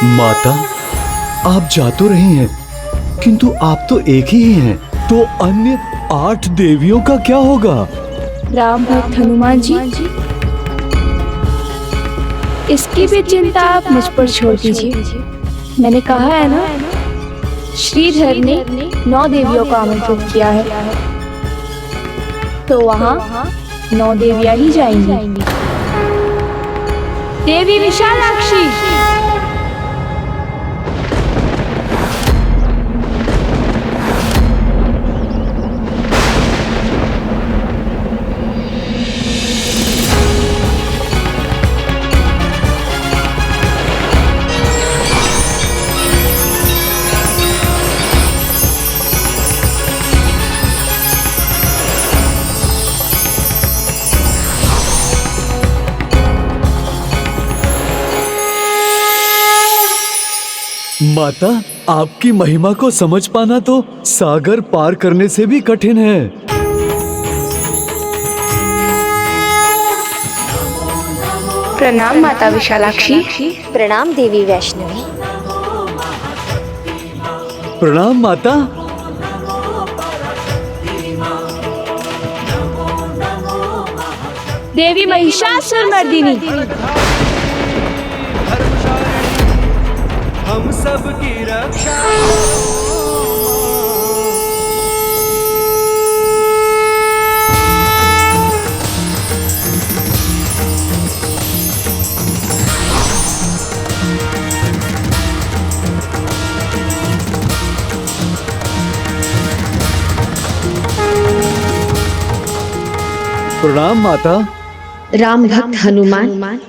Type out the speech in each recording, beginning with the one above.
माता, आप जा तो रही हैं, किंतु आप तो एक ही हैं, तो अन्य 8 देवियों का क्या होगा? राम भक्त हनुमान जी, इसकी भी चिंता आप मुझ पर छोड़ दीजिए। मैंने कहा है ना, श्रीधर ने 9 देवियों को आमंत्रित किया है, तो वहाँ 9 देवियां ही जाएंगी। देवी विशालाक्षी, माता, आपकी महिमा को समझ पाना तो सागर पार करने से भी कठिन है। प्रणाम माता विशालाक्षी। प्रणाम देवी वैष्णवी। प्रणाम माता। देवी महिषासुरमर्दिनी, हम सब की रक्षा। प्रणाम माता। राम भक्त हनुमान,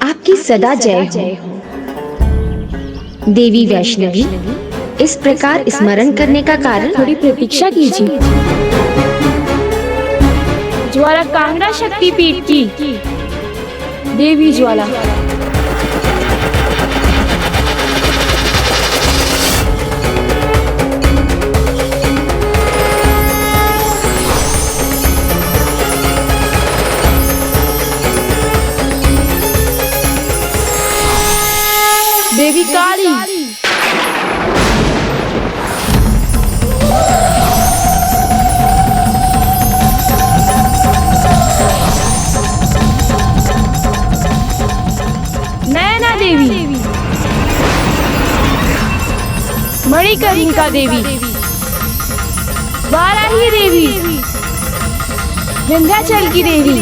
आपकी सदा जय हो। देवी वैष्णवी, इस प्रकार स्मरण करने का कारण? थोड़ी प्रतीक्षा कीजिए। ज्वाला कांगड़ा शक्तिपीठ की देवी ज्वाला। देवी काली, नैना देवी, मणिकर्णिका देवी, वाराही देवी, विंध्याचल की देवी,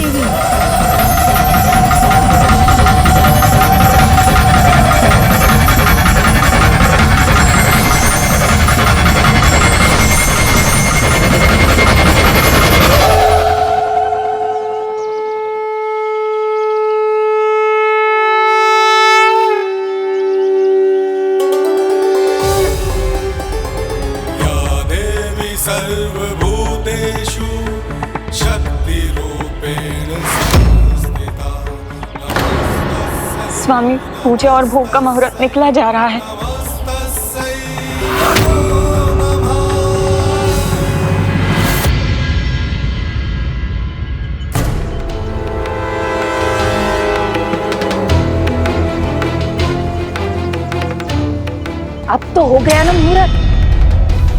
सर्वभूतेषु शक्तिरूपेण संस्थिता। स्वामी, पूजा और भोग का मुहूर्त निकला जा रहा है। अब तो हो गया ना मुहूर्त।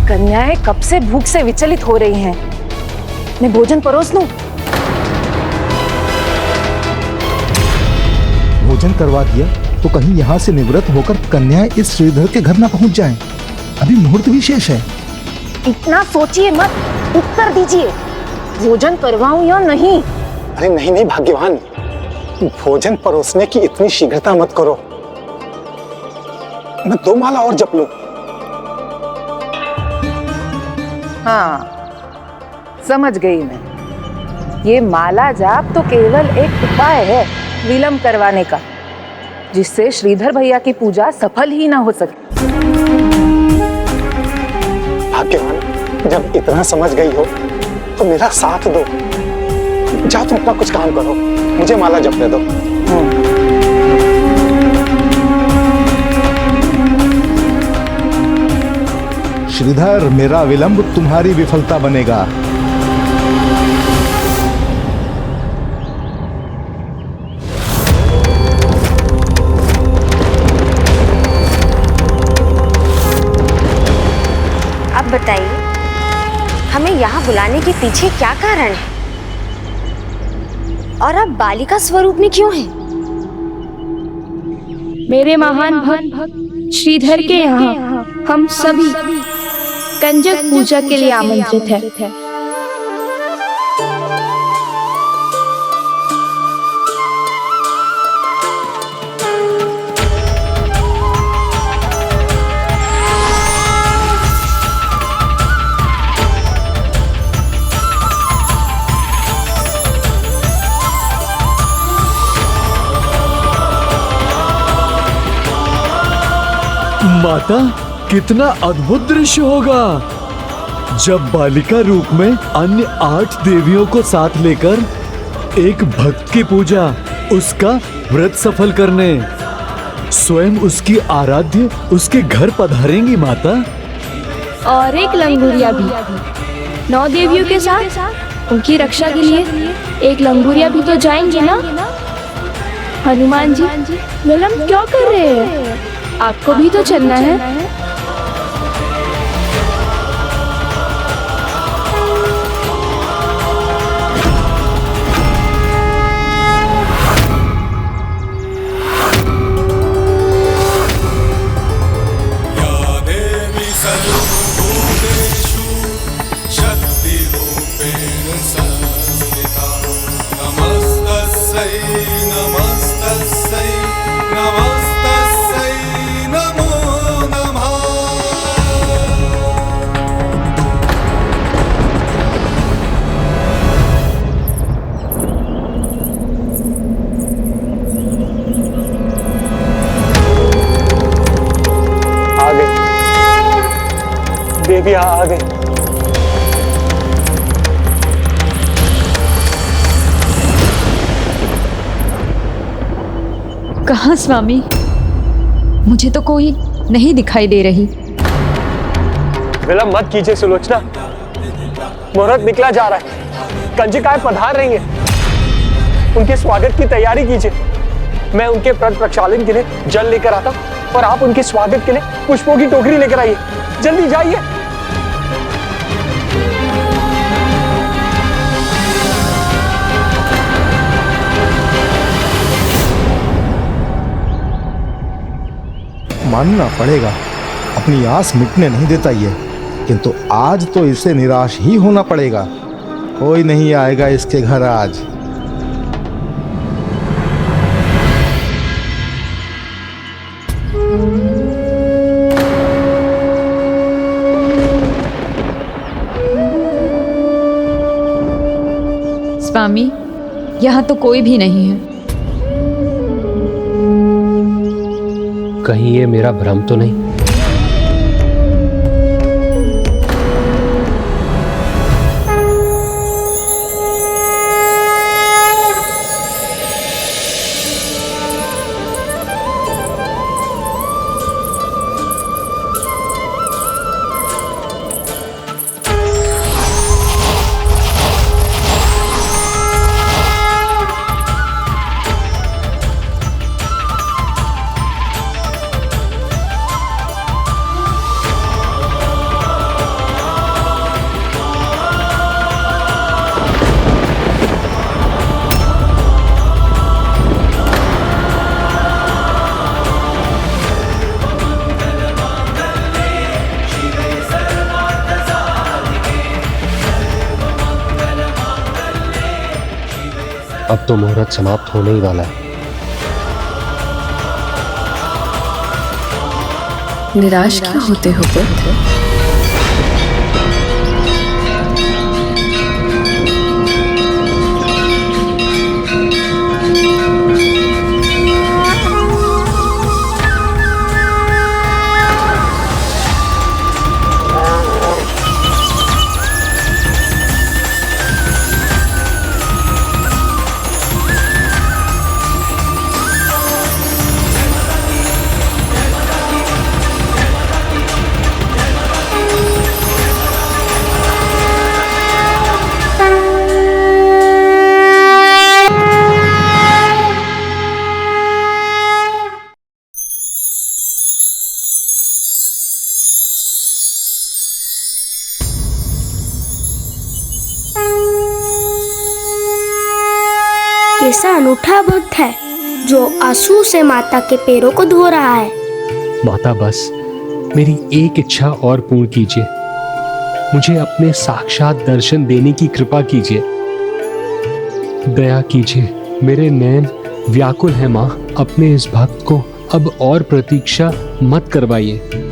कन्याएं कब से भूख से विचलित हो रही हैं। मैं भोजन परोस दूं? भोजन करवा दिया तो कहीं यहाँ से निवृत्त होकर कन्याएं इस श्रीधर के घर ना पहुँच जाएं। अभी मुहूर्त भी शेष है। इतना सोचिए मत, उत्तर दीजिए। भोजन करवाऊं या नहीं? अरे नहीं नहीं भाग्यवान, भोजन परोसने की इतनी शीघ्रता मत करो। मैं 2 माला और जप लूं। हाँ, समझ गई मैं। ये माला जाप तो केवल एक उपाय है विलंब करवाने का, जिससे श्रीधर भैया की पूजा सफल ही ना हो सके। भाग्यवान, जब इतना समझ गई हो तो मेरा साथ दो। जाओ तुम अपना कुछ काम करो, मुझे माला जपने दो। श्रीधर, मेरा विलंब तुम्हारी विफलता बनेगा। यहाँ बुलाने के पीछे क्या कारण है? और आप बालिका स्वरूप में क्यों हैं? मेरे महान भक्त श्रीधर के यहाँ हम सभी कंजक पूजा के लिए आमंत्रित हैं। माता, कितना अद्भुत दृश्य होगा जब बालिका रूप में अन्य 8 देवियों को साथ लेकर एक भक्त की पूजा, उसका व्रत सफल करने स्वयं उसकी आराध्य उसके घर पधारेंगी माता। और एक लंगूरिया भी 9 देवियों के साथ उनकी रक्षा के लिए एक लंगूरिया भी तो जाएंगे ना। हनुमान जी विलम्ब क्यों कर रहे हैं? आपको भी तो चलना है। या देवी सर्वभूतेषु शक्तिरूपेण संस्थिता नमस्तस्यै नमस्तस्यै नमस्तस्यै नमो नमः। आ गए देवी, आ गए। कहाँ स्वामी? मुझे तो कोई नहीं दिखाई दे रही। विलम्ब मत कीजिए सुलोचना, मुहूर्त निकला जा रहा है। कंजिकाएं पधार रही हैं, उनके स्वागत की तैयारी कीजिए। मैं उनके प्रण प्रक्षालन के लिए जल लेकर आता हूं और आप उनके स्वागत के लिए पुष्पों की टोकरी लेकर आइए। जल्दी जाइए। मानना पड़ेगा, अपनी आस मिटने नहीं देता ये, किंतु आज तो इसे निराश ही होना पड़ेगा। कोई नहीं आएगा इसके घर आज। स्वामी, यहाँ तो कोई भी नहीं है। कहीं ये मेरा भ्रम तो नहीं? अब तो मुहूर्त समाप्त होने ही वाला है। निराश क्यों होते हो पुत्र? है जो आंसू से माता के पैरों को धो रहा है। माता, बस मेरी एक इच्छा और पूर्ण कीजिए। मुझे अपने साक्षात दर्शन देने की कृपा कीजिए। दया कीजिए, मेरे नयन व्याकुल है माँ। अपने इस भक्त को अब और प्रतीक्षा मत करवाइए।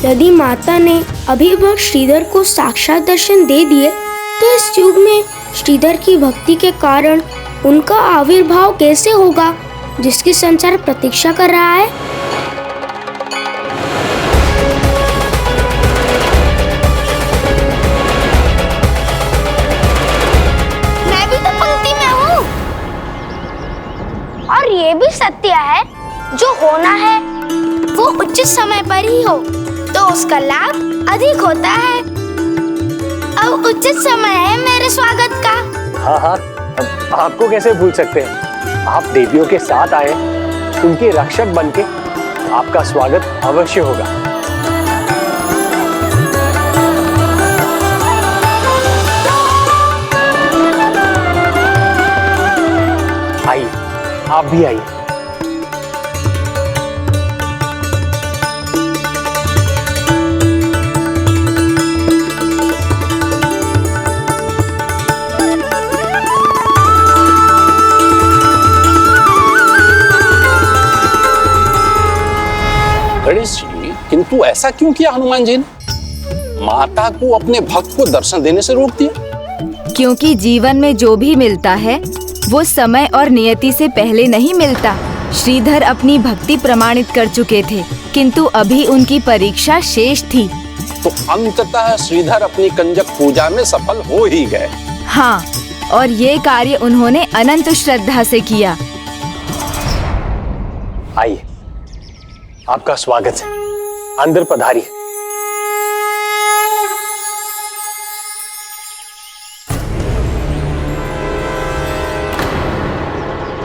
यदि माता ने अभी भक्त श्रीधर को साक्षात दर्शन दे दिए तो इस युग में श्रीधर की भक्ति के कारण उनका आविर्भाव कैसे होगा जिसकी संसार प्रतीक्षा कर रहा है। मैं भी तो पंक्ति में हूँ। और ये भी सत्य है, जो होना है वो उचित समय पर ही हो तो उसका लाभ अधिक होता है। अब उचित समय है मेरे स्वागत का। हाँ हाँ, आपको कैसे भूल सकते हैं। आप देवियों के साथ आए, उनके रक्षक बनके आपका स्वागत अवश्य होगा। आइए, आप भी आइए। गणेश जी, किंतु ऐसा क्यों किया हनुमान जी ने? माता को अपने भक्त को दर्शन देने से रोक दिया? क्योंकि जीवन में जो भी मिलता है वो समय और नियति से पहले नहीं मिलता। श्रीधर अपनी भक्ति प्रमाणित कर चुके थे, किंतु अभी उनकी परीक्षा शेष थी। तो अंततः श्रीधर अपनी कंजक पूजा में सफल हो ही गए। हाँ, और ये कार्य उन्होंने अनंत श्रद्धा से किया। आइए, आपका स्वागत है। अंदर पधारिए।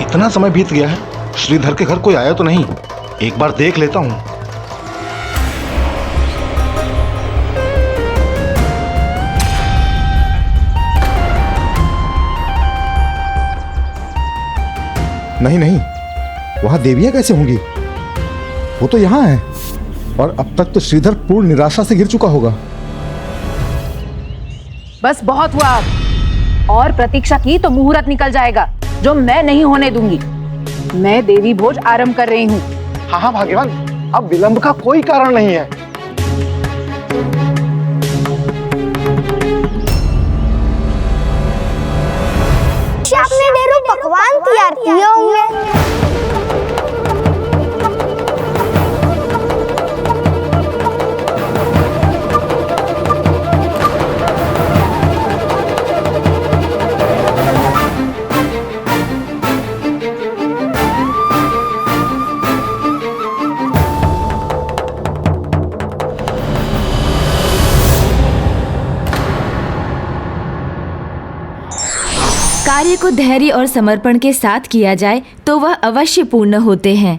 इतना समय बीत गया है, श्रीधर के घर कोई आया तो नहीं। एक बार देख लेता हूँ। नहीं नहीं, वहां देवियां कैसे होंगी? वो तो यहाँ है और अब तक तो श्रीधर पूर्ण निराशा से घिर चुका होगा। बस बहुत हुआ अब। और प्रतीक्षा की तो मुहूर्त निकल जाएगा, जो मैं नहीं होने दूंगी। मैं देवी भोज आरंभ कर रही हूँ। हाँ हाँ भाग्यवान, अब विलंब का कोई कारण नहीं है। आपने ढेरों पकवान तैयार किए होंगे। कार्य को धैर्य और समर्पण के साथ किया जाए तो वह अवश्य पूर्ण होते हैं।